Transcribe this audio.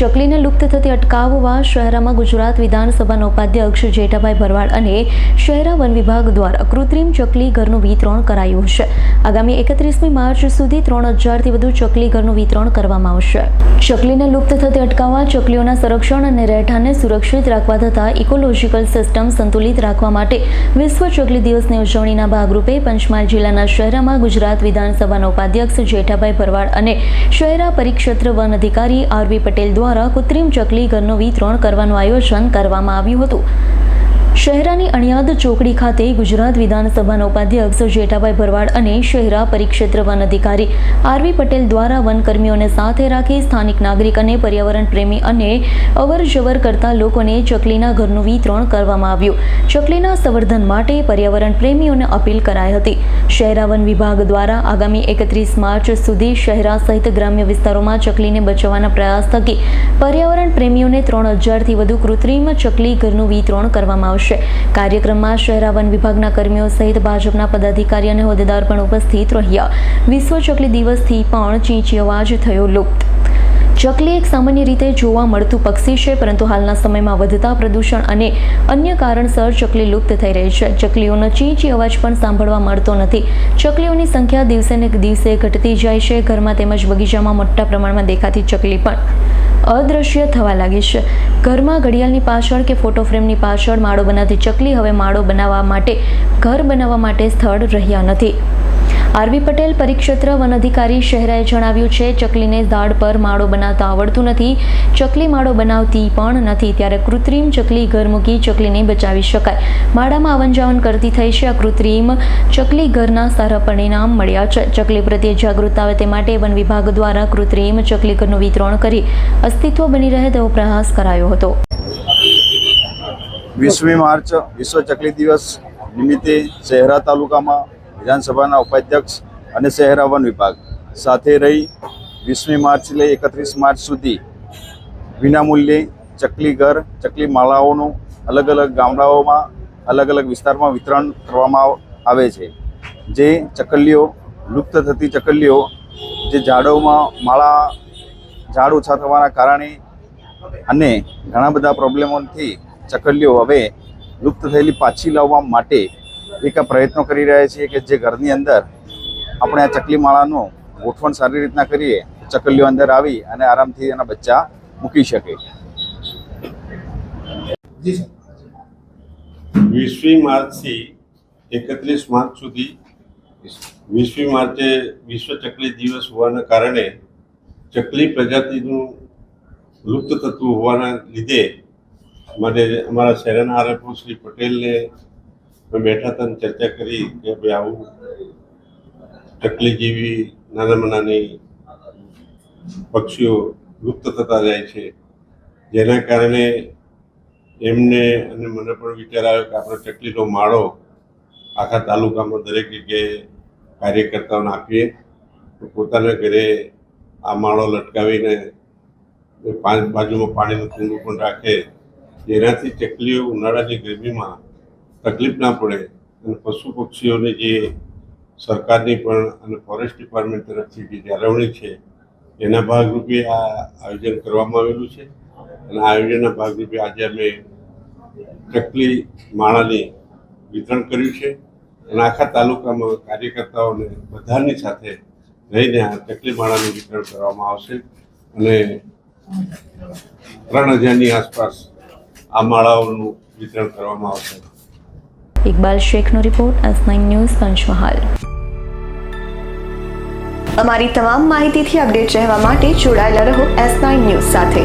ચકલીને લુપ્ત થતી અટકાવવા શહેરામાં ગુજરાત વિધાનસભાના ઉપાધ્યક્ષ જેઠાભાઈ ભરવાડ અને શહેરા વન વિભાગ દ્વારા કૃત્રિમ ચકલી ઘરનું વિતરણ કરાયું છે. આગામી 31મી માર્ચ સુધી 3000થી વધુ ચકલી ઘરનું વિતરણ કરવામાં આવશે. ચકલીને લુપ્ત થતી અટકાવવા, ચકલીઓના સંરક્ષણ અને રહેઠાણને સુરક્ષિત રાખવા તથા ઇકોલોજીકલ સિસ્ટમ સંતુલિત રાખવા માટે વિશ્વ ચકલી દિવસની ઉજવણીના ભાગરૂપે પંચમહાલ જિલ્લાના શહેરામાં ગુજરાત વિધાનસભાના ઉપાધ્યક્ષ જેઠાભાઈ ભરવાડ અને શહેરા પરિક્ષેત્ર વન અધિકારી આરવી પટેલ દ્વારા કૃત્રિમ ચકલી ઘરનું વિતરણ કરવાનું આયોજન કરવામાં આવ્યું હતું. શહેરાની અણિયાદ ચોકડી ખાતે ગુજરાત વિધાનસભાના ઉપાધ્યક્ષ જેઠાભાઈ ભરવાડ અને શહેરા પરિક્ષેત્ર વન અધિકારી આરવી પટેલ દ્વારા વનકર્મીઓને સાથે રાખી સ્થાનિક નાગરિક અને પર્યાવરણ પ્રેમી અને અવરજવર કરતા લોકોને ચકલીના ઘરનું વિતરણ કરવામાં આવ્યું. ચકલીના સંવર્ધન માટે પર્યાવરણ પ્રેમીઓને અપીલ કરાઈ હતી. શહેરા વન વિભાગ દ્વારા આગામી 31 માર્ચ સુધી શહેરા સહિત ગ્રામ્ય વિસ્તારોમાં ચકલીને બચાવવાના પ્રયાસ થકી પર્યાવરણ પ્રેમીઓને 3000થી વધુ કૃત્રિમ ચકલી ઘરનું વિતરણ કરવામાં આવશે. કાર્યક્રમમાં શહેરા વન વિભાગના કર્મીઓ સહિત ભાજપના પદાધિકારી અને હોદ્દેદાર પણ ઉપસ્થિત રહ્યા. વિશ્વ ચકલી દિવસથી પણ ચીંચી અવાજ થયો લુપ્ત. ચકલી એક સામાન્ય રીતે જોવા મળતું પક્ષી છે, પરંતુ હાલના સમયમાં વધતા પ્રદૂષણ અને અન્ય કારણસર ચકલી લુપ્ત થઈ રહી છે. ચકલીઓનો ચીંચી અવાજ પણ સાંભળવા મળતો નથી. ચકલીઓની સંખ્યા દિવસે ને દિવસે ઘટતી જાય છે. ઘરમાં તેમજ બગીચામાં મોટા પ્રમાણમાં દેખાતી ચકલી પણ અદૃશ્ય થવા લાગી છે. ઘરમાં ઘડિયાળની પાછળ કે ફોટો ફ્રેમની પાછળ માળો બનાવતી ચકલી હવે માળો બનાવવા માટે, ઘર બનાવવા માટે સ્થળ રહ્યા નથી. આરવી પટેલ પરિક્ષેત્ર વન અધિકારી શહેરાએ જણાવ્યું છે, ચકલીને ઝાડ પર માળો બનાવતા આવડતું નથી. ચકલી માળો બનાવતી પણ નથી, ત્યારે કૃત્રિમ ચકલી ઘર મૂકી ચકલીને બચાવી શકાય. માળામાં આવન જાવન કરતી થઈ છે. આ કૃત્રિમ ચકલી ઘરના સારા પરિણામ મળ્યા છે. ચકલી પ્રત્યે જાગૃતતા આવે તે માટે વન વિભાગ દ્વારા કૃત્રિમ ચકલી ઘરનું વિતરણ કરી અસ્તિત્વ બની રહે તેવો પ્રયાસ કરાયો હતો. 20મી માર્ચ વિશ્વ ચકલી દિવસ નિમિત્તે શહેરા તાલુકામાં વિધાનસભાના ઉપાધ્યક્ષ અને શહેરા વન વિભાગ સાથે રહી 20મી માર્ચથી લઈ 31 માર્ચ સુધી વિનામૂલ્યે ચકલી ઘર, ચકલી માળાઓનું અલગ અલગ ગામડાઓમાં, અલગ અલગ વિસ્તારમાં વિતરણ કરવામાં આવે છે. જે ચકલીઓ લુપ્ત થતી ચકલીઓ, જે ઝાડોમાં માળા, ઝાડ ઓછા થવાના કારણે અને ઘણા બધા પ્રોબ્લેમોથી ચકલીઓ હવે લુપ્ત થયેલી પાછી લાવવા માટે એક પ્રયત્નો કરી રહ્યા છીએ કે જે ઘરની અંદર આપણે આ ચકલી માળાનું ગોઠવણ સારી રીતના કરીએ, ચકલીઓ અંદર આવી અને આરામથી એના બચ્ચા મૂકી શકે. 20મી માર્ચથી 31 માર્ચ સુધી 20મી માર્ચે વિશ્વ ચકલી દિવસ હોવાના કારણે ચકલી પ્રજાતિનું લુપ્ત થતું હોવાના લીધે માટે અમારા શહેરના આરએફઓ શ્રી પટેલને બેઠા હતા, ચર્ચા કરી કે ભાઈ આવું ચકલી જેવી નાનામાં નાની પક્ષીઓ લુપ્ત થતા જાય છે, જેના કારણે એમને અને મને પણ વિચાર આવ્યો કે આપણે ચકલીનો માળો આખા તાલુકામાં દરેક જગ્યાએ કાર્યકર્તાઓને આપીએ તો પોતાના ઘરે આ માળો લટકાવીને બાજુમાં પાણીનું કુંડું પણ રાખે, જેનાથી ચકલીઓ ઉનાળાની ગરમીમાં તકલીફ ના પડે અને પશુ પક્ષીઓને જે સરકારની પણ અને ફોરેસ્ટ ડિપાર્ટમેન્ટ તરફથી જે જાળવણી છે એના ભાગરૂપે આ આયોજન કરવામાં આવેલું છે. અને આ આયોજનના ભાગરૂપે આજે અમે ચકલી માળાની વિતરણ કર્યું છે અને આખા તાલુકામાં કાર્યકર્તાઓને બધાની સાથે રહીને આ ચકલી માળાનું વિતરણ કરવામાં આવશે અને 3000ની આસપાસ આ માળાઓનું વિતરણ કરવામાં આવશે. ઇકબાલ શેખનો રિપોર્ટ, S9 ન્યૂઝ, પંચમહાલ. અમારી તમામ માહિતીથી અપડેટ રહેવા માટે જોડાયેલા રહો S9 ન્યૂઝ સાથે.